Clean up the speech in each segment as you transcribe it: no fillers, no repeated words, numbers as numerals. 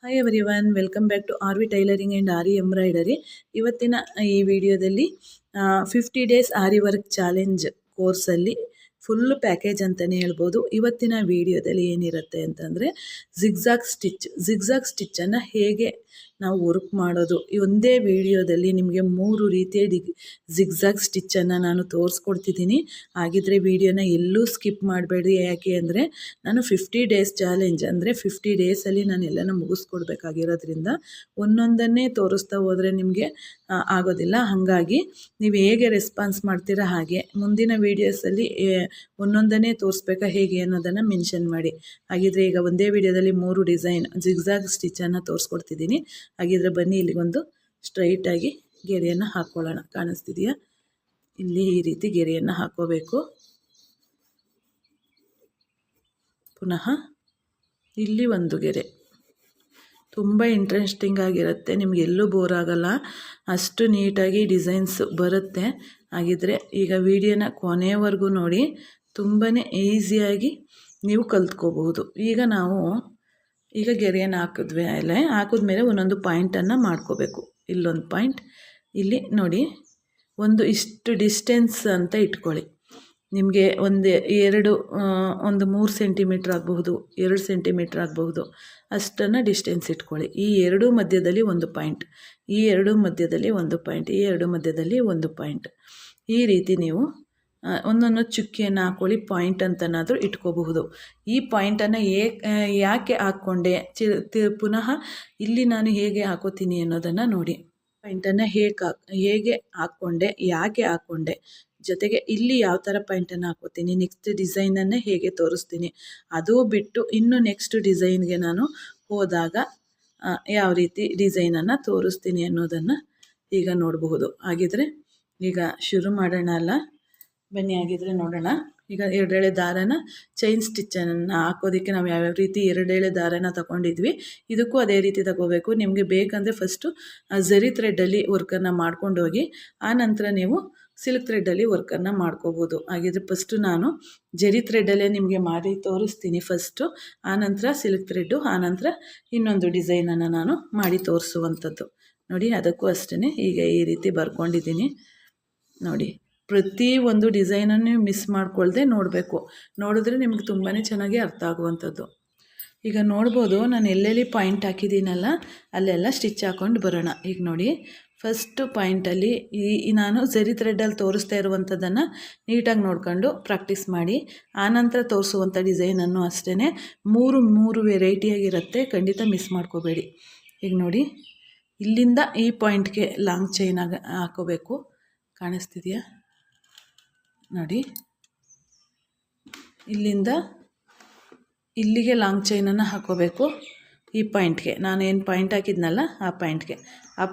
Hi everyone, welcome back to R V tailoring and aari embroidery. ಇವತ್ತಿನ ಈ ವಿಡಿಯೋದಲ್ಲಿ 50 days aari work challenge ಕೋರ್ಸಲ್ಲಿ full package ಅಂತಲೇ ಹೇಳ್ಬೋದು. ಇವತ್ತಿನ ವಿಡಿಯೋದಲ್ಲಿ ಏನಿರುತ್ತೆ ಅಂತಂದರೆ ಜಿಗ್ಜಾಗ್ ಸ್ಟಿಚ್ಚನ್ನು ಹೇಗೆ ನಾವು ವರ್ಕ್ ಮಾಡೋದು, ಈ ಒಂದೇ ವಿಡಿಯೋದಲ್ಲಿ ನಿಮಗೆ 3 ರೀತಿಯ ಜಿಗ್ಜಾಗ್ ಸ್ಟಿಚ್ಚನ್ನು ನಾನು ತೋರಿಸ್ಕೊಡ್ತಿದ್ದೀನಿ. ಹಾಗಿದ್ರೆ ವಿಡಿಯೋನ ಎಲ್ಲೂ ಸ್ಕಿಪ್ ಮಾಡಬೇಡಿ. ಯಾಕೆ ಅಂದರೆ ನಾನು 50 ಡೇಸ್ ಚಾಲೆಂಜ್ ಅಂದರೆ 50 ಡೇಸಲ್ಲಿ ನಾನು ಎಲ್ಲನೂ ಮುಗಿಸ್ಕೊಡ್ಬೇಕಾಗಿರೋದ್ರಿಂದ ಒಂದೊಂದನ್ನೇ ತೋರಿಸ್ತಾ ಹೋದರೆ ನಿಮಗೆ ಆಗೋದಿಲ್ಲ. ಹಾಗಾಗಿ ನೀವು ಹೇಗೆ ರೆಸ್ಪಾನ್ಸ್ ಮಾಡ್ತೀರಾ ಹಾಗೆ ಮುಂದಿನ ವೀಡಿಯೋಸಲ್ಲಿ ಒಂದೊಂದನ್ನೇ ತೋರಿಸ್ಬೇಕಾ ಹೇಗೆ ಅನ್ನೋದನ್ನು ಮೆನ್ಷನ್ ಮಾಡಿ. ಹಾಗಿದ್ರೆ ಈಗ ಒಂದೇ ವಿಡಿಯೋದಲ್ಲಿ 3 ಡಿಸೈನ್ ಜಿಗ್ಜಾಗ್ ಸ್ಟಿಚ್ಚನ್ನು ತೋರಿಸ್ಕೊಡ್ತಿದ್ದೀನಿ. ಹಾಗಿದ್ರೆ ಬನ್ನಿ, ಇಲ್ಲಿಗೊಂದು ಸ್ಟ್ರೈಟಾಗಿ ಗೆರೆಯನ್ನು ಹಾಕ್ಕೊಳ್ಳೋಣ. ಕಾಣಿಸ್ತಿದೆಯಾ? ಇಲ್ಲಿ ಈ ರೀತಿ ಗೆರೆಯನ್ನು ಹಾಕ್ಕೋಬೇಕು. ಪುನಃ ಇಲ್ಲಿ ಒಂದು ಗೆರೆ. ತುಂಬ ಇಂಟ್ರೆಸ್ಟಿಂಗ್ ಆಗಿರುತ್ತೆ, ನಿಮಗೆಲ್ಲೂ ಬೋರ್ ಆಗಲ್ಲ, ಅಷ್ಟು ನೀಟಾಗಿ ಡಿಸೈನ್ಸ್ ಬರುತ್ತೆ. ಹಾಗಿದ್ರೆ ಈಗ ವಿಡಿಯೋನ ಕೊನೆವರೆಗೂ ನೋಡಿ, ತುಂಬಾ ಈಸಿಯಾಗಿ ನೀವು ಕಲ್ತ್ಕೋಬಹುದು. ಈಗ ಗೆರೆಯನ್ನು ಹಾಕಿದ್ಮೇಲೆ ಒಂದೊಂದು ಪಾಯಿಂಟನ್ನು ಮಾಡ್ಕೋಬೇಕು. ಇಲ್ಲೊಂದು ಪಾಯಿಂಟ್, ಇಲ್ಲಿ ನೋಡಿ ಒಂದು ಇಷ್ಟು ಡಿಸ್ಟೆನ್ಸ್ ಅಂತ ಇಟ್ಕೊಳ್ಳಿ. ನಿಮಗೆ ಒಂದು 3 ಸೆಂಟಿಮೀಟ್ರ್ ಆಗಬಹುದು, 2 ಸೆಂಟಿಮೀಟ್ರ್ ಆಗಬಹುದು, ಅಷ್ಟನ್ನು ಡಿಸ್ಟೆನ್ಸ್ ಇಟ್ಕೊಳ್ಳಿ. ಈ ಎರಡೂ ಮಧ್ಯದಲ್ಲಿ ಒಂದು ಪಾಯಿಂಟ್, ಈ ಎರಡೂ ಮಧ್ಯದಲ್ಲಿ ಒಂದು ಪಾಯಿಂಟ್, ಈ ಎರಡೂ ಮಧ್ಯದಲ್ಲಿ ಒಂದು ಪಾಯಿಂಟ್. ಈ ರೀತಿ ನೀವು ಒಂದೊಂದು ಚುಕ್ಕಿಯನ್ನು ಹಾಕ್ಕೊಳ್ಳಿ. ಪಾಯಿಂಟ್ ಅಂತನಾದರೂ ಇಟ್ಕೋಬಹುದು. ಈ ಪಾಯಿಂಟನ್ನು ಯಾಕೆ ಹಾಕ್ಕೊಂಡೆ, ಪುನಃ ಇಲ್ಲಿ ನಾನು ಹೇಗೆ ಹಾಕೋತೀನಿ ಅನ್ನೋದನ್ನು ನೋಡಿ. ಪಾಯಿಂಟನ್ನು ಹೇಗೆ ಹಾಕ್ಕೊಂಡೆ, ಯಾಕೆ ಹಾಕ್ಕೊಂಡೆ, ಜೊತೆಗೆ ಇಲ್ಲಿ ಯಾವ ಥರ ಪಾಯಿಂಟನ್ನು ಹಾಕೋತೀನಿ, ನೆಕ್ಸ್ಟ್ ಡಿಸೈನನ್ನೇ ಹೇಗೆ ತೋರಿಸ್ತೀನಿ, ಅದು ಬಿಟ್ಟು ಇನ್ನು ನೆಕ್ಸ್ಟ್ ಡಿಸೈನ್ಗೆ ನಾನು ಹೋದಾಗ ಯಾವ ರೀತಿ ಡಿಸೈನನ್ನು ತೋರಿಸ್ತೀನಿ ಅನ್ನೋದನ್ನು ಈಗ ನೋಡಬಹುದು. ಹಾಗಿದ್ರೆ ಈಗ ಶುರು ಮಾಡೋಣ ಅಲ್ಲ, ಬನ್ನಿ. ಆಗಿದ್ರೆ ನೋಡೋಣ. ಈಗ 2 ಎಳೆ ದಾರನ ಚೈನ್ ಸ್ಟಿಚ್ಚನ್ನು ಹಾಕೋದಕ್ಕೆ ನಾವು ಯಾವ್ಯಾವ ರೀತಿ 2 ಎಳೆ ದಾರನ ತಗೊಂಡಿದ್ವಿ, ಇದಕ್ಕೂ ಅದೇ ರೀತಿ ತಗೋಬೇಕು. ನಿಮಗೆ ಬೇಕಂದರೆ ಫಸ್ಟು ಝರಿ ಥ್ರೆಡ್ಡಲ್ಲಿ ವರ್ಕನ್ನು ಮಾಡ್ಕೊಂಡು ಹೋಗಿ, ಆನಂತರ ನೀವು ಸಿಲ್ಕ್ ಥ್ರೆಡ್ಡಲ್ಲಿ ವರ್ಕನ್ನು ಮಾಡ್ಕೋಬೋದು. ಹಾಗಿದ್ರೆ ಫಸ್ಟು ನಾನು ಜರಿ ಥ್ರೆಡ್ಡಲ್ಲೇ ನಿಮಗೆ ಮಾಡಿ ತೋರಿಸ್ತೀನಿ ಫಸ್ಟು, ಆನಂತರ ಸಿಲ್ಕ್ ಥ್ರೆಡ್ಡು, ಆನಂತರ ಇನ್ನೊಂದು ಡಿಸೈನನ್ನು ನಾನು ಮಾಡಿ ತೋರಿಸುವಂಥದ್ದು. ನೋಡಿ, ಅದಕ್ಕೂ ಅಷ್ಟೇ ಈಗ ಈ ರೀತಿ ಬರ್ಕೊಂಡಿದ್ದೀನಿ. ನೋಡಿ, ಪ್ರತಿ ಒಂದು ಡಿಸೈನನ್ನು ಮಿಸ್ ಮಾಡ್ಕೊಳ್ದೆ ನೋಡಬೇಕು. ನೋಡಿದ್ರೆ ನಿಮ್ಗೆ ತುಂಬಾ ಚೆನ್ನಾಗಿ ಅರ್ಥ ಆಗುವಂಥದ್ದು. ಈಗ ನೋಡ್ಬೋದು, ನಾನು ಎಲ್ಲೆಲ್ಲಿ ಪಾಯಿಂಟ್ ಹಾಕಿದ್ದೀನಲ್ಲ ಅಲ್ಲೆಲ್ಲ ಸ್ಟಿಚ್ ಹಾಕ್ಕೊಂಡು ಬರೋಣ. ಈಗ ನೋಡಿ, ಫಸ್ಟು ಪಾಯಿಂಟಲ್ಲಿ ನಾನು ಝರಿ ಥ್ರೆಡ್ಡಲ್ಲಿ ತೋರಿಸ್ತಾ ಇರುವಂಥದ್ದನ್ನು ನೀಟಾಗಿ ನೋಡ್ಕೊಂಡು ಪ್ರಾಕ್ಟೀಸ್ ಮಾಡಿ. ಆನಂತರ ತೋರಿಸುವಂಥ ಡಿಸೈನನ್ನು ಅಷ್ಟೇ 3 ವೆರೈಟಿಯಾಗಿರುತ್ತೆ, ಖಂಡಿತ ಮಿಸ್ ಮಾಡ್ಕೋಬೇಡಿ. ಈಗ ನೋಡಿ, ಇಲ್ಲಿಂದ ಈ ಪಾಯಿಂಟ್ಗೆ ಲಾಂಗ್ ಚೈನ್ ಹಾಕೋಬೇಕು. ಕಾಣಿಸ್ತಿದೆಯಾ? ನೋಡಿ, ಇಲ್ಲಿಂದ ಇಲ್ಲಿಗೆ ಲಾಂಗ್ ಚೈನನ್ನು ಹಾಕೋಬೇಕು. ಈ ಪಾಯಿಂಟ್ಗೆ ನಾನು ಏನು ಪಾಯಿಂಟ್ ಹಾಕಿದ್ನಲ್ಲ ಆ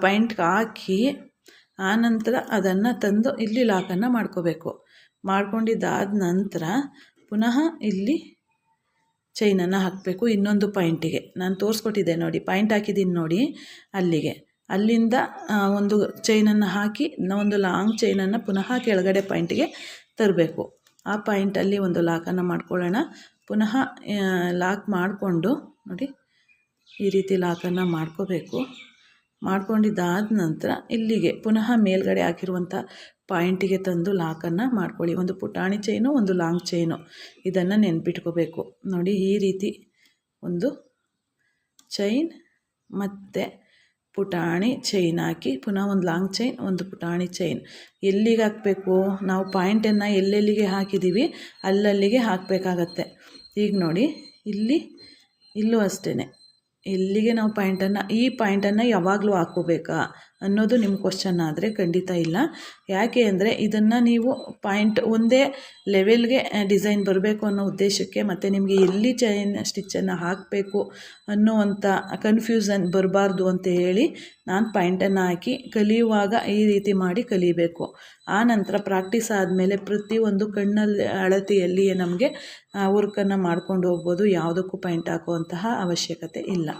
ಪಾಯಿಂಟ್ಗೆ ಹಾಕಿ ಆನಂತರ ಅದನ್ನು ತಂದು ಇಲ್ಲಿ ಲಾಕನ್ನು ಮಾಡ್ಕೋಬೇಕು. ಮಾಡ್ಕೊಂಡಿದ್ದಾದ ನಂತರ ಪುನಃ ಇಲ್ಲಿ ಚೈನನ್ನು ಹಾಕಬೇಕು. ಇನ್ನೊಂದು ಪಾಯಿಂಟಿಗೆ ನಾನು ತೋರಿಸ್ಕೊಟ್ಟಿದ್ದೆ ನೋಡಿ, ಪಾಯಿಂಟ್ ಹಾಕಿದ್ದೀನಿ ನೋಡಿ, ಅಲ್ಲಿಂದ ಒಂದು ಚೈನನ್ನು ಹಾಕಿ ಒಂದು ಲಾಂಗ್ ಚೈನನ್ನು ಪುನಃ ಕೆಳಗಡೆ ಪಾಯಿಂಟಿಗೆ ತರಬೇಕು. ಆ ಪಾಯಿಂಟಲ್ಲಿ ಒಂದು ಲಾಕನ್ನು ಮಾಡ್ಕೊಳ್ಳೋಣ. ಪುನಃ ಲಾಕ್ ಮಾಡಿಕೊಂಡು ನೋಡಿ, ಈ ರೀತಿ ಲಾಕನ್ನು ಮಾಡ್ಕೋಬೇಕು. ಮಾಡ್ಕೊಂಡಿದ್ದಾದ ನಂತರ ಇಲ್ಲಿಗೆ ಪುನಃ ಮೇಲ್ಗಡೆ ಹಾಕಿರುವಂಥ ಪಾಯಿಂಟಿಗೆ ತಂದು ಲಾಕನ್ನು ಮಾಡ್ಕೊಳ್ಳಿ. ಒಂದು ಪುಟಾಣಿ ಚೈನು, ಒಂದು ಲಾಂಗ್ ಚೈನು, ಇದನ್ನು ನೆನ್ಪಿಟ್ಕೋಬೇಕು. ನೋಡಿ, ಈ ರೀತಿ ಒಂದು ಚೈನ್ ಮತ್ತು ಪುಟಾಣಿ ಚೈನ್ ಹಾಕಿ ಪುನಃ ಒಂದು ಲಾಂಗ್ ಚೈನ್, ಒಂದು ಪುಟಾಣಿ ಚೈನ್. ಎಲ್ಲಿಗೆ ಹಾಕಬೇಕು, ನಾವು ಪಾಯಿಂಟನ್ನು ಎಲ್ಲೆಲ್ಲಿಗೆ ಹಾಕಿದ್ದೀವಿ ಅಲ್ಲಲ್ಲಿಗೆ ಹಾಕಬೇಕಾಗತ್ತೆ. ಈಗ ನೋಡಿ, ಇಲ್ಲೂ ಅಷ್ಟೇ, ಇಲ್ಲಿಗೆ ನಾವು ಈ ಪಾಯಿಂಟನ್ನು ಯಾವಾಗಲೂ ಹಾಕ್ಕೋಬೇಕಾ ಅನ್ನೋದು ನಿಮ್ಮ ಕ್ವಶನ್ ಆದರೆ ಖಂಡಿತ ಇಲ್ಲ. ಯಾಕೆ ಅಂದರೆ ಇದನ್ನು ನೀವು ಪಾಯಿಂಟ್ ಒಂದೇ ಲೆವೆಲ್ಗೆ ಡಿಸೈನ್ ಬರಬೇಕು ಅನ್ನೋ ಉದ್ದೇಶಕ್ಕೆ, ಮತ್ತು ನಿಮಗೆ ಎಲ್ಲಿ ಚೈನ್ ಸ್ಟಿಚ್ಚನ್ನು ಹಾಕಬೇಕು ಅನ್ನೋವಂಥ ಕನ್ಫ್ಯೂಸನ್ ಬರಬಾರ್ದು ಅಂತ ಹೇಳಿ ನಾನು ಪಾಯಿಂಟನ್ನು ಹಾಕಿ ಕಲಿಯುವಾಗ ಈ ರೀತಿ ಮಾಡಿ ಕಲಿಬೇಕು. ಆ ನಂತರ ಪ್ರಾಕ್ಟೀಸ್ ಆದಮೇಲೆ ಪ್ರತಿಯೊಂದು ಕಣ್ಣಲ್ಲಿ ಅಳತೆಯಲ್ಲಿಯೇ ನಮಗೆ ವರ್ಕನ್ನು ಮಾಡ್ಕೊಂಡು ಹೋಗ್ಬೋದು. ಯಾವುದಕ್ಕೂ ಪಾಯಿಂಟ್ ಹಾಕುವಂತಹ ಅವಶ್ಯಕತೆ ಇಲ್ಲ.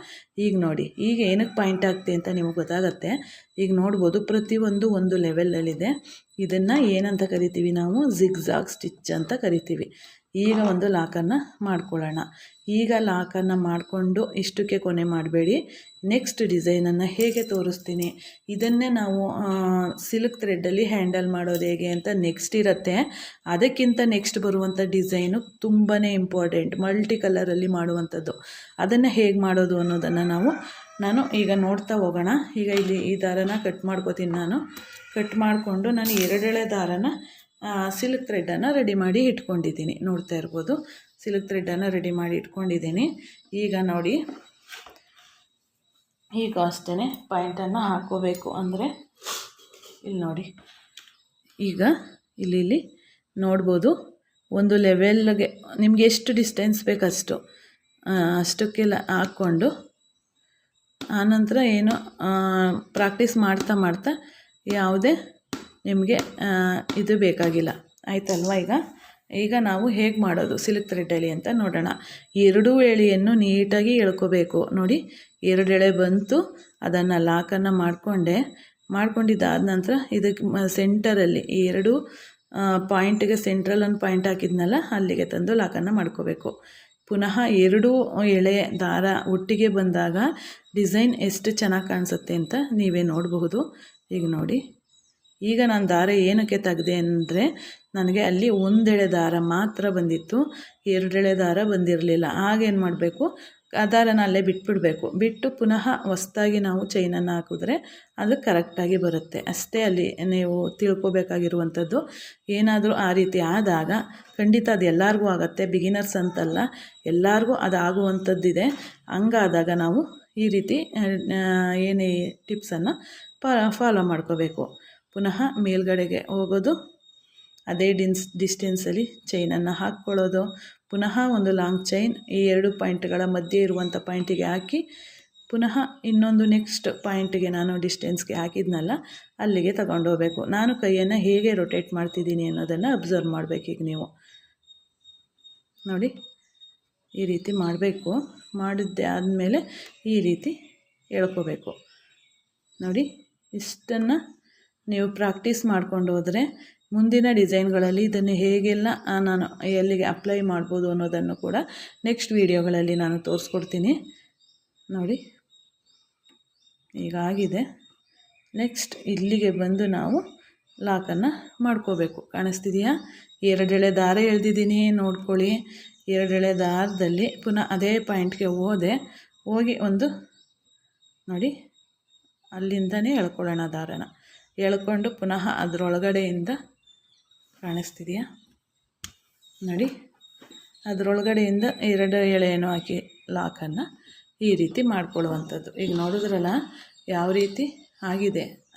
ಈಗ ನೋಡಿ, ಈಗ ಏನಕ್ಕೆ ಪಾಯಿಂಟ್ ಹಾಕ್ತೆ ಅಂತ ನಿಮಗೆ ಗೊತ್ತಾಗತ್ತೆ. ಈಗ ನೋಡ್ಬೋದು, ಪ್ರತಿಯೊಂದು ಒಂದು ಲೆವೆಲಲ್ಲಿದೆ. ಇದನ್ನು ಏನಂತ ಕರಿತೀವಿ ನಾವು, ಜಿಗ್ಜಾಗ್ ಸ್ಟಿಚ್ ಅಂತ ಕರಿತೀವಿ. ಈಗ ಒಂದು ಲಾಕನ್ನು ಮಾಡ್ಕೊಳ್ಳೋಣ. ಈಗ ಲಾಕನ್ನು ಮಾಡಿಕೊಂಡು ಇಷ್ಟಕ್ಕೆ ಕೊನೆ ಮಾಡಬೇಡಿ. ನೆಕ್ಸ್ಟ್ ಡಿಸೈನನ್ನು ಹೇಗೆ ತೋರಿಸ್ತೀನಿ, ಇದನ್ನೇ ನಾವು ಸಿಲ್ಕ್ ಥ್ರೆಡ್ಡಲ್ಲಿ ಹ್ಯಾಂಡಲ್ ಮಾಡೋದು ಹೇಗೆ ಅಂತ ನೆಕ್ಸ್ಟ್ ಇರುತ್ತೆ. ಅದಕ್ಕಿಂತ ನೆಕ್ಸ್ಟ್ ಬರುವಂಥ ಡಿಸೈನು ತುಂಬಾ ಇಂಪಾರ್ಟೆಂಟ್, ಮಲ್ಟಿ ಕಲರಲ್ಲಿ ಮಾಡುವಂಥದ್ದು. ಅದನ್ನು ಹೇಗೆ ಮಾಡೋದು ಅನ್ನೋದನ್ನು ನಾನು ಈಗ ನೋಡ್ತಾ ಹೋಗೋಣ. ಈಗ ಇಲ್ಲಿ ಈ ದಾರನ ಕಟ್ ಮಾಡ್ಕೋತೀನಿ. ಕಟ್ ಮಾಡಿಕೊಂಡು ನಾನು 2 ಎಳೆ ದಾರನ ಸಿಲ್ಕ್ ಥ್ರೆಡ್ಡನ್ನು ರೆಡಿ ಮಾಡಿ ಇಟ್ಕೊಂಡಿದ್ದೀನಿ. ನೋಡ್ತಾ ಇರ್ಬೋದು, ಸಿಲ್ಕ್ ಥ್ರೆಡ್ಡನ್ನು ರೆಡಿ ಮಾಡಿ ಇಟ್ಕೊಂಡಿದ್ದೀನಿ. ಈಗ ನೋಡಿ, ಈಗ ಅಷ್ಟೇ ಪಾಯಿಂಟನ್ನು ಹಾಕ್ಕೋಬೇಕು. ಅಂದರೆ ಇಲ್ಲಿ ನೋಡಿ, ಈಗ ಇಲ್ಲಿ ನೋಡ್ಬೋದು, ಒಂದು ಲೆವೆಲ್ಗೆ ನಿಮಗೆ ಎಷ್ಟು ಡಿಸ್ಟೆನ್ಸ್ ಬೇಕಷ್ಟು ಅಷ್ಟಕ್ಕೆಲ್ಲ ಹಾಕ್ಕೊಂಡು ಆನಂತರ ಏನು ಪ್ರಾಕ್ಟೀಸ್ ಮಾಡ್ತಾ ಯಾವುದೇ ನಿಮಗೆ ಇದು ಬೇಕಾಗಿಲ್ಲ, ಆಯ್ತಲ್ವ. ಈಗ ನಾವು ಹೇಗೆ ಮಾಡೋದು ಸಿಲ್ಕ್ ಥ್ರೆಡ್ಡಲ್ಲಿ ಅಂತ ನೋಡೋಣ. 2 ಎಳೆಯನ್ನು ನೀಟಾಗಿ ಎಳ್ಕೋಬೇಕು. ನೋಡಿ, 2 ಎಳೆ ಬಂತು, ಅದನ್ನು ಲಾಕನ್ನು ಮಾಡ್ಕೊಂಡಿದ್ದಾದ ನಂತರ ಇದಕ್ಕೆ ಸೆಂಟರಲ್ಲಿ ಈ 2 ಪಾಯಿಂಟಿಗೆ ಸೆಂಟ್ರಲ್ಲಿ ಒಂದು ಪಾಯಿಂಟ್ ಹಾಕಿದ್ನಲ್ಲ, ಅಲ್ಲಿಗೆ ತಂದು ಲಾಕನ್ನು ಮಾಡ್ಕೋಬೇಕು. ಪುನಃ 2 ಎಳೆ ದಾರ ಒಟ್ಟಿಗೆ ಬಂದಾಗ ಡಿಸೈನ್ ಎಷ್ಟು ಚೆನ್ನಾಗಿ ಕಾಣಿಸುತ್ತೆ ಅಂತ ನೀವೇ ನೋಡಬಹುದು. ಈಗ ನೋಡಿ, ಈಗ ನಾನು ದಾರ ಏನಕ್ಕೆ ತೆಗೆದೆ ಅಂದರೆ ನನಗೆ ಅಲ್ಲಿ 1 ಎಳೆ ದಾರ ಮಾತ್ರ ಬಂದಿತ್ತು, 2 ಎಳೆ ದಾರ ಬಂದಿರಲಿಲ್ಲ. ಆಗೇನು ಮಾಡಬೇಕು, ಆ ದಾರನ ಅಲ್ಲೇ ಬಿಟ್ಟು ಪುನಃ ಹೊಸ್ದಾಗಿ ನಾವು ಚೈನನ್ನು ಹಾಕಿದ್ರೆ ಅದು ಕರೆಕ್ಟಾಗಿ ಬರುತ್ತೆ ಅಷ್ಟೇ. ಅಲ್ಲಿ ನೀವು ತಿಳ್ಕೊಬೇಕಾಗಿರುವಂಥದ್ದು. ಏನಾದರೂ ಆ ರೀತಿ ಆದಾಗ ಖಂಡಿತ ಅದು ಎಲ್ಲರಿಗೂ ಆಗುತ್ತೆ, ಬಿಗಿನರ್ಸ್ ಅಂತಲ್ಲ, ಎಲ್ಲರಿಗೂ ಅದು ಆಗುವಂಥದ್ದಿದೆ. ಹಂಗಾದಾಗ ನಾವು ಈ ರೀತಿ ಏನೇ ಟಿಪ್ಸನ್ನು ಫಾಲೋ ಮಾಡ್ಕೋಬೇಕು. ಪುನಃ ಮೇಲ್ಗಡೆಗೆ ಹೋಗೋದು, ಅದೇ ಡಿಸ್ಟೆನ್ಸಲ್ಲಿ ಚೈನನ್ನು ಹಾಕ್ಕೊಳ್ಳೋದು, ಪುನಃ ಒಂದು ಲಾಂಗ್ ಚೈನ್ ಈ 2 ಪಾಯಿಂಟ್ಗಳ ಮಧ್ಯೆ ಇರುವಂಥ ಪಾಯಿಂಟಿಗೆ ಹಾಕಿ ಪುನಃ ಇನ್ನೊಂದು ನೆಕ್ಸ್ಟ್ ಪಾಯಿಂಟಿಗೆ ನಾನು ಡಿಸ್ಟೆನ್ಸ್ಗೆ ಹಾಕಿದ್ನಲ್ಲ ಅಲ್ಲಿಗೆ ತಗೊಂಡೋಗ್ಬೇಕು. ನಾನು ಕೈಯನ್ನು ಹೇಗೆ ರೊಟೇಟ್ ಮಾಡ್ತಿದ್ದೀನಿ ಅನ್ನೋದನ್ನು ಅಬ್ಸರ್ವ್ ಮಾಡಬೇಕು. ಈಗ ನೀವು ನೋಡಿ, ಈ ರೀತಿ ಮಾಡಬೇಕು. ಮಾಡಿದ್ದೆ ಆದಮೇಲೆ ಈ ರೀತಿ ಎಳ್ಕೋಬೇಕು. ನೋಡಿ, ಇಷ್ಟನ್ನು ನೀವು ಪ್ರಾಕ್ಟೀಸ್ ಮಾಡ್ಕೊಂಡು ಹೋದರೆ ಮುಂದಿನ ಡಿಸೈನ್ಗಳಲ್ಲಿ ಇದನ್ನು ಹೇಗೆಲ್ಲ ನಾನು ಎಲ್ಲಿಗೆ ಅಪ್ಲೈ ಮಾಡ್ಬೋದು ಅನ್ನೋದನ್ನು ಕೂಡ ನೆಕ್ಸ್ಟ್ ವೀಡಿಯೋಗಳಲ್ಲಿ ನಾನು ತೋರಿಸ್ಕೊಡ್ತೀನಿ. ನೋಡಿ, ಈಗಾಗಿದೆ. ನೆಕ್ಸ್ಟ್ ಇಲ್ಲಿಗೆ ಬಂದು ನಾವು ಲಾಕನ್ನು ಮಾಡ್ಕೋಬೇಕು. ಕಾಣಿಸ್ತಿದೆಯಾ? 2 ಎಳೆ ದಾರ ಎಳೆದಿದ್ದೀನಿ, ನೋಡ್ಕೊಳ್ಳಿ. 2 ಎಳೆ ದಾರದಲ್ಲಿ ಪುನಃ ಅದೇ ಪಾಯಿಂಟ್ಗೆ ಹೋಗಿ ಒಂದು ನೋಡಿ, ಅಲ್ಲಿಂದನೇ ಎಳ್ಕೊಳ್ಳೋಣ. ದಾರನ ಎಳ್ಕೊಂಡು ಪುನಃ ಅದರೊಳಗಡೆಯಿಂದ ಕಾಣಿಸ್ತಿದೆಯಾ ನೋಡಿ, ಅದರೊಳಗಡೆಯಿಂದ 2 ಎಳೆಯನ್ನು ಹಾಕಿ ಲಾಕನ್ನು ಈ ರೀತಿ ಮಾಡ್ಕೊಳ್ಳುವಂಥದ್ದು. ಈಗ ನೋಡಿದ್ರಲ್ಲ ಯಾವ ರೀತಿ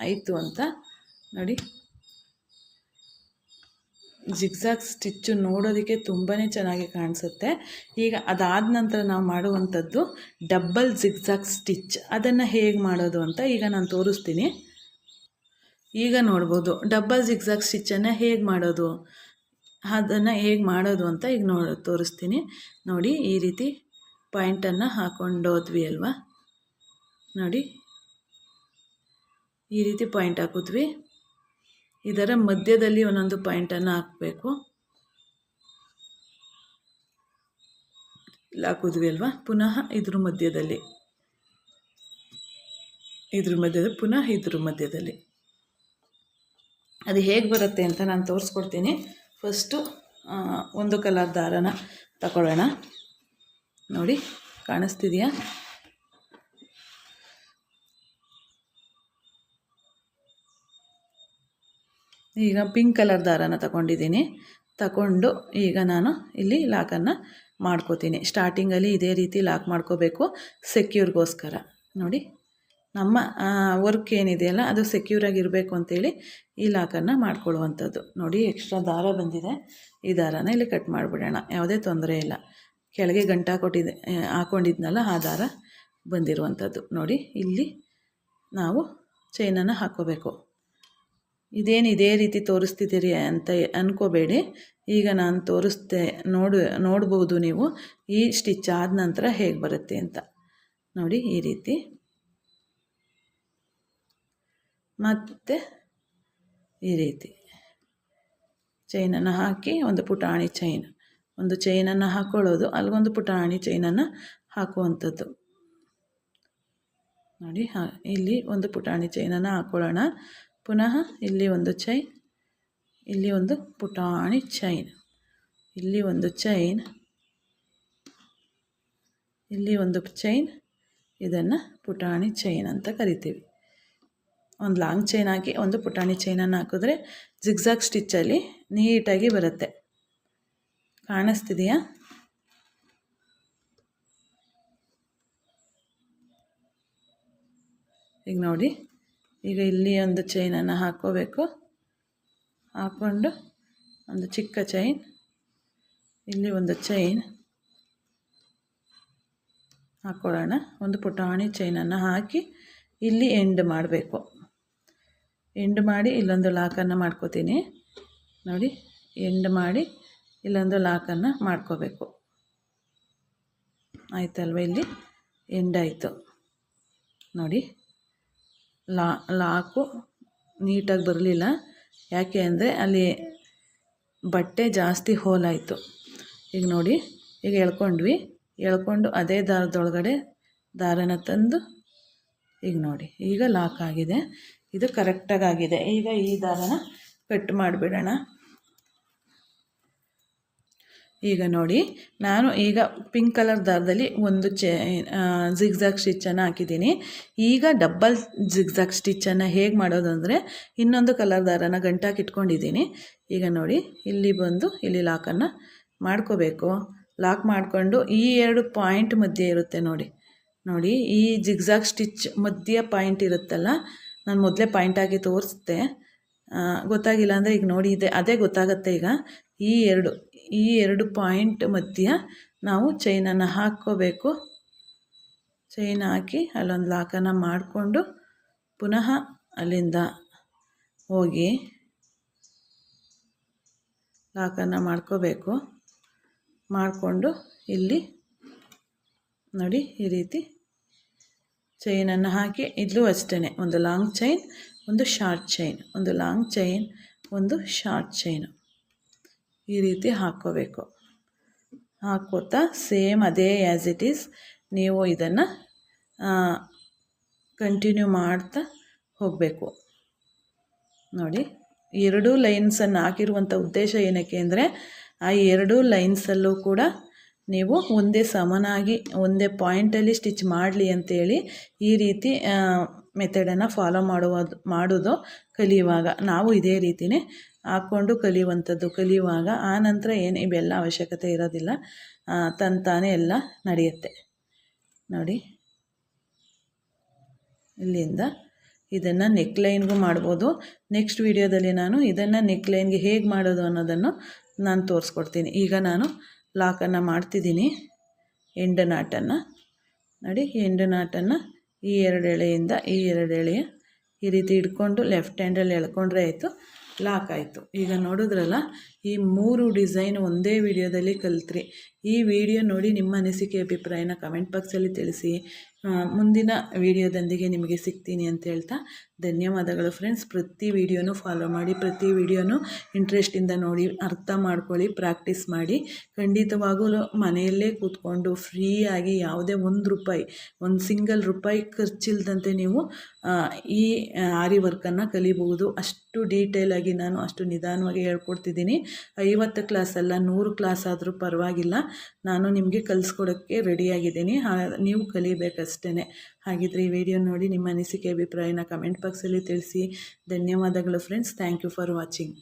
ಆಯಿತು ಅಂತ ನೋಡಿ. ಜಿಗ್ಜಾಗ್ ಸ್ಟಿಚ್ಚು ನೋಡೋದಕ್ಕೆ ತುಂಬಾ ಚೆನ್ನಾಗಿ ಕಾಣಿಸುತ್ತೆ. ಈಗ ಅದಾದ ನಂತರ ನಾವು ಮಾಡುವಂಥದ್ದು ಡಬ್ಬಲ್ ಜಿಗ್ಜಾಗ್ ಸ್ಟಿಚ್. ಅದನ್ನು ಹೇಗೆ ಮಾಡೋದು ಅಂತ ಈಗ ನಾನು ತೋರಿಸ್ತೀನಿ. ಈಗ ನೋಡ್ಬೋದು, ಡಬ್ಬಲ್ ಜಿಗ್ಜಾಗ್ ಸ್ಟಿಚ್ಚನ್ನು ಹೇಗೆ ಮಾಡೋದು, ಅದನ್ನು ಹೇಗೆ ಮಾಡೋದು ಅಂತ ಈಗ ತೋರಿಸ್ತೀನಿ. ನೋಡಿ, ಈ ರೀತಿ ಪಾಯಿಂಟನ್ನು ಹಾಕ್ಕೊಂಡೋದ್ವಿ ಅಲ್ವಾ. ನೋಡಿ, ಈ ರೀತಿ ಪಾಯಿಂಟ್ ಹಾಕಿದ್ವಿ. ಇದರ ಮಧ್ಯದಲ್ಲಿ ಒಂದೊಂದು ಪಾಯಿಂಟನ್ನು ಹಾಕಬೇಕು. ಇಲ್ಲಿ ಹಾಕಿದ್ವಿ ಅಲ್ವಾ, ಪುನಃ ಇದ್ರ ಮಧ್ಯದಲ್ಲಿ ಪುನಃ ಇದ್ರ ಮಧ್ಯದಲ್ಲಿ ಅದು ಹೇಗೆ ಬರುತ್ತೆ ಅಂತ ನಾನು ತೋರಿಸ್ಕೊಡ್ತೀನಿ. ಫಸ್ಟು ಒಂದು ಕಲರ್ ದಾರನ ತಗೊಳ್ಳೋಣ. ನೋಡಿ, ಕಾಣಿಸ್ತಿದೆಯಾ? ಈಗ ಪಿಂಕ್ ಕಲರ್ ದಾರನ ತಗೊಂಡಿದ್ದೀನಿ. ತಗೊಂಡು ಈಗ ನಾನು ಇಲ್ಲಿ ಲಾಕನ್ನು ಮಾಡ್ಕೋತೀನಿ. ಸ್ಟಾರ್ಟಿಂಗಲ್ಲಿ ಇದೇ ರೀತಿ ಲಾಕ್ ಮಾಡ್ಕೋಬೇಕು, ಸೆಕ್ಯೂರ್ಗೋಸ್ಕರ. ನೋಡಿ, ನಮ್ಮ ವರ್ಕ್ ಏನಿದೆಯಲ್ಲ ಅದು ಸೆಕ್ಯೂರಾಗಿರಬೇಕು ಅಂತೇಳಿ ಈ ಲಾಕನ್ನು ಮಾಡ್ಕೊಳ್ಳುವಂಥದ್ದು. ನೋಡಿ, ಎಕ್ಸ್ಟ್ರಾ ದಾರ ಬಂದಿದೆ, ಈ ದಾರನ ಇಲ್ಲಿ ಕಟ್ ಮಾಡಿಬಿಡೋಣ, ಯಾವುದೇ ತೊಂದರೆ ಇಲ್ಲ. ಕೆಳಗೆ ಗಂಟು ಹಾಕ್ಕೊಂಡಿದ್ನಲ್ಲ ಆ ದಾರ ಬಂದಿರುವಂಥದ್ದು. ನೋಡಿ, ಇಲ್ಲಿ ನಾವು ಚೈನನ್ನು ಹಾಕ್ಕೋಬೇಕು. ಇದೇ ರೀತಿ ತೋರಿಸ್ತಿದ್ದೀರಿ ಅಂತ ಅಂದ್ಕೋಬೇಡಿ. ಈಗ ನಾನು ನೋಡ್ಬೋದು ನೀವು ಈ ಸ್ಟಿಚ್ ಆದ ನಂತರ ಹೇಗೆ ಬರುತ್ತೆ ಅಂತ. ನೋಡಿ, ಈ ರೀತಿ ಮತ್ತು ಈ ರೀತಿ ಚೈನನ್ನು ಹಾಕಿ ಒಂದು ಪುಟಾಣಿ ಚೈನ್ ಒಂದು ಚೈನನ್ನು ಹಾಕ್ಕೊಳ್ಳೋದು, ಅಲ್ಲಿಗೊಂದು ಪುಟಾಣಿ ಚೈನನ್ನು ಹಾಕುವಂಥದ್ದು ನೋಡಿ. ಇಲ್ಲಿ ಒಂದು ಪುಟಾಣಿ ಚೈನನ್ನು ಹಾಕ್ಕೊಳ್ಳೋಣ. ಪುನಃ ಇಲ್ಲಿ ಒಂದು ಚೈನ್, ಇಲ್ಲಿ ಒಂದು ಪುಟಾಣಿ ಚೈನ್, ಇಲ್ಲಿ ಒಂದು ಚೈನ್, ಇಲ್ಲಿ ಒಂದು ಚೈನ್. ಇದನ್ನು ಪುಟಾಣಿ ಚೈನ್ ಅಂತ ಕರಿತೀವಿ. ಒಂದು ಲಾಂಗ್ ಚೈನ್ ಹಾಕಿ ಒಂದು ಪುಟಾಣಿ ಚೈನನ್ನು ಹಾಕಿದ್ರೆ ಜಿಗ್ಜಾಗ್ ಸ್ಟಿಚ್ಚಲ್ಲಿ ನೀಟಾಗಿ ಬರುತ್ತೆ. ಕಾಣಿಸ್ತಿದೆಯಾ? ಈಗ ನೋಡಿ, ಈಗ ಇಲ್ಲಿ ಒಂದು ಚೈನನ್ನು ಹಾಕ್ಕೋಬೇಕು. ಹಾಕ್ಕೊಂಡು ಒಂದು ಚಿಕ್ಕ ಚೈನ್, ಇಲ್ಲಿ ಒಂದು ಚೈನ್ ಹಾಕ್ಕೊಳ್ಳೋಣ. ಒಂದು ಪುಟಾಣಿ ಚೈನನ್ನು ಹಾಕಿ ಇಲ್ಲಿ ಎಂಡ್ ಮಾಡಬೇಕು. ಎಂಡ್ ಮಾಡಿ ಇಲ್ಲೊಂದು ಲಾಕನ್ನು ಮಾಡ್ಕೋತೀನಿ ನೋಡಿ. ಎಂಡ್ ಮಾಡಿ ಇಲ್ಲೊಂದು ಲಾಕನ್ನು ಮಾಡ್ಕೋಬೇಕು. ಆಯ್ತಲ್ವ? ಇಲ್ಲಿ ಎಂಡ್ ಆಯಿತು ನೋಡಿ. ಲಾಕು ನೀಟಾಗಿ ಬರಲಿಲ್ಲ. ಯಾಕೆ ಅಂದರೆ ಅಲ್ಲಿ ಬಟ್ಟೆ ಜಾಸ್ತಿ ಹೋಲಾಯಿತು. ಈಗ ನೋಡಿ, ಈಗ ಎಳ್ಕೊಂಡ್ವಿ. ಎಳ್ಕೊಂಡು ಅದೇ ದಾರದೊಳಗಡೆ ದಾರನ ತಂದು ಈಗ ನೋಡಿ, ಈಗ ಲಾಕ್ ಆಗಿದೆ. ಇದು ಕರೆಕ್ಟಾಗಿ ಆಗಿದೆ. ಈಗ ಈ ದಾರನ ಕಟ್ ಮಾಡಿಬಿಡೋಣ. ಈಗ ನೋಡಿ, ನಾನು ಈಗ ಪಿಂಕ್ ಕಲರ್ ದಾರದಲ್ಲಿ ಒಂದು ಜಿಗ್ಜಾಗ್ ಸ್ಟಿಚ್ಚನ್ನು ಹಾಕಿದ್ದೀನಿ. ಈಗ ಡಬ್ಬಲ್ ಜಿಗ್ಜಾಗ್ ಸ್ಟಿಚ್ಚನ್ನು ಹೇಗೆ ಮಾಡೋದು ಅಂದರೆ, ಇನ್ನೊಂದು ಕಲರ್ ದಾರನ ಗಂಟಾಕಿ ಇಟ್ಕೊಂಡಿದ್ದೀನಿ. ಈಗ ನೋಡಿ, ಇಲ್ಲಿ ಬಂದು ಇಲ್ಲಿ ಲಾಕನ್ನು ಮಾಡ್ಕೋಬೇಕು. ಲಾಕ್ ಮಾಡಿಕೊಂಡು ಈ 2 ಪಾಯಿಂಟ್ ಮಧ್ಯೆ ಇರುತ್ತೆ ನೋಡಿ. ನೋಡಿ, ಈ ಜಿಗ್ಜಾಗ್ ಸ್ಟಿಚ್ ಮಧ್ಯ ಪಾಯಿಂಟ್ ಇರುತ್ತಲ್ಲ, ನಾನು ಮೊದಲೇ ಪಾಯಿಂಟ್ ಆಗಿ ತೋರಿಸ್ದೆ. ಗೊತ್ತಾಗಿಲ್ಲ ಅಂದರೆ ಈಗ ನೋಡಿ, ಅದೇ ಗೊತ್ತಾಗುತ್ತೆ. ಈಗ ಈ ಎರಡು ಪಾಯಿಂಟ್ ಮಧ್ಯ ನಾವು ಚೈನನ್ನು ಹಾಕ್ಕೋಬೇಕು. ಚೈನ್ ಹಾಕಿ ಅಲ್ಲೊಂದು ಲಾಕನ್ನು ಮಾಡಿಕೊಂಡು ಪುನಃ ಅಲ್ಲಿಂದ ಹೋಗಿ ಲಾಕನ್ನು ಮಾಡ್ಕೋಬೇಕು. ಮಾಡಿಕೊಂಡು ಇಲ್ಲಿ ನೋಡಿ, ಈ ರೀತಿ ಚೈನನ್ನು ಹಾಕಿ, ಇಲ್ಲೂ ಅಷ್ಟೇ ಒಂದು ಲಾಂಗ್ ಚೈನ್, ಒಂದು ಶಾರ್ಟ್ ಚೈನ್, ಒಂದು ಲಾಂಗ್ ಚೈನ್, ಒಂದು ಶಾರ್ಟ್ ಚೈನು, ಈ ರೀತಿ ಹಾಕ್ಕೋಬೇಕು. ಹಾಕ್ಕೋತಾ ಸೇಮ್ ಅದೇ ಆ್ಯಸ್ ಇಟ್ ಈಸ್ ನೀವು ಇದನ್ನು ಕಂಟಿನ್ಯೂ ಮಾಡ್ತಾ ಹೋಗಬೇಕು ನೋಡಿ. 2 ಲೈನ್ಸನ್ನು ಹಾಕಿರುವಂಥ ಉದ್ದೇಶ ಏನಕ್ಕೆ ಅಂದರೆ, ಆ 2 ಲೈನ್ಸಲ್ಲೂ ಕೂಡ ನೀವು ಒಂದೇ ಸಮನಾಗಿ ಒಂದೇ ಪಾಯಿಂಟಲ್ಲಿ ಸ್ಟಿಚ್ ಮಾಡಲಿ ಅಂತೇಳಿ ಈ ರೀತಿ ಮೆಥಡನ್ನು ಫಾಲೋ ಮಾಡೋದು ಕಲಿಯುವಾಗ. ನಾವು ಇದೇ ರೀತಿಯೇ ಹಾಕ್ಕೊಂಡು ಕಲಿಯುವಾಗ ಆ ನಂತರ ಏನು ಇವೆಲ್ಲ ಅವಶ್ಯಕತೆ ಇರೋದಿಲ್ಲ, ತಾನೇ ಎಲ್ಲ ನಡೆಯುತ್ತೆ ನೋಡಿ. ಇಲ್ಲಿಂದ ಇದನ್ನು ನೆಕ್ಲೈನ್ಗೂ ಮಾಡ್ಬೋದು. ನೆಕ್ಸ್ಟ್ ವಿಡಿಯೋದಲ್ಲಿ ನಾನು ಇದನ್ನು ನೆಕ್ಲೈನ್ಗೆ ಹೇಗೆ ಮಾಡೋದು ಅನ್ನೋದನ್ನು ನಾನು ತೋರಿಸ್ಕೊಡ್ತೀನಿ. ಈಗ ನಾನು ಲಾಕನ್ನು ಮಾಡ್ತಿದ್ದೀನಿ. ಎಂಡ್ ನಾಟನ್ನು ನೋಡಿ, ಎಂಡ್ ನಾಟನ್ನು ಈ 2 ಎಳೆಯಿಂದ ಈ 2 ಎಳೆಯ ಈ ರೀತಿ ಹಿಡ್ಕೊಂಡು ಲೆಫ್ಟ್ ಹ್ಯಾಂಡಲ್ಲಿ ಎಳ್ಕೊಂಡ್ರೆ ಆಯಿತು, ಲಾಕ್ ಆಯಿತು. ಈಗ ನೋಡಿದ್ರಲ್ಲ, ಈ 3 ಡಿಸೈನ್ ಒಂದೇ ವಿಡಿಯೋದಲ್ಲಿ ಕಲಿತ್ರಿ. ಈ ವಿಡಿಯೋ ನೋಡಿ ನಿಮ್ಮ ಅನಿಸಿಕೆ ಅಭಿಪ್ರಾಯನ ಕಮೆಂಟ್ ಬಾಕ್ಸಲ್ಲಿ ತಿಳಿಸಿ. ಮುಂದಿನ ವಿಡಿಯೋದೊಂದಿಗೆ ನಿಮಗೆ ಸಿಗ್ತೀನಿ ಅಂತ ಹೇಳ್ತಾ ಧನ್ಯವಾದಗಳು ಫ್ರೆಂಡ್ಸ್. ಪ್ರತಿ ವಿಡಿಯೋನೂ ಫಾಲೋ ಮಾಡಿ, ಪ್ರತಿ ವಿಡಿಯೋನೂ ಇಂಟ್ರೆಸ್ಟಿಂದ ನೋಡಿ, ಅರ್ಥ ಮಾಡ್ಕೊಳ್ಳಿ, ಪ್ರಾಕ್ಟೀಸ್ ಮಾಡಿ. ಖಂಡಿತವಾಗಲೂ ಮನೆಯಲ್ಲೇ ಕೂತ್ಕೊಂಡು ಫ್ರೀಯಾಗಿ ಯಾವುದೇ ಒಂದು ಸಿಂಗಲ್ ರೂಪಾಯಿ ಖರ್ಚಿಲ್ಲದಂತೆ ನೀವು ಈ ಆರಿ ವರ್ಕನ್ನು ಕಲಿಬಹುದು. ಅಷ್ಟು ಡೀಟೇಲಾಗಿ ನಾನು ಅಷ್ಟು ನಿಧಾನವಾಗಿ ಹೇಳ್ಕೊಡ್ತಿದ್ದೀನಿ. 50 ಕ್ಲಾಸ್ ಅಲ್ಲ, 100 ಕ್ಲಾಸ್ ಆದರೂ ಪರವಾಗಿಲ್ಲ, ನಾನು ನಿಮಗೆ ಕಲಿಸ್ಕೊಡೋಕ್ಕೆ ರೆಡಿಯಾಗಿದ್ದೀನಿ. ನೀವು ಕಲಿಬೇಕಷ್ಟೇ. ಹಾಗಿದ್ರೆ ಈ ವಿಡಿಯೋ ನೋಡಿ ನಿಮ್ಮ ಅನಿಸಿಕೆ ಅಭಿಪ್ರಾಯನ ಕಮೆಂಟ್ ಬಾಕ್ಸಲ್ಲಿ ತಿಳಿಸಿ. ಧನ್ಯವಾದಗಳು friends. Thank you for watching.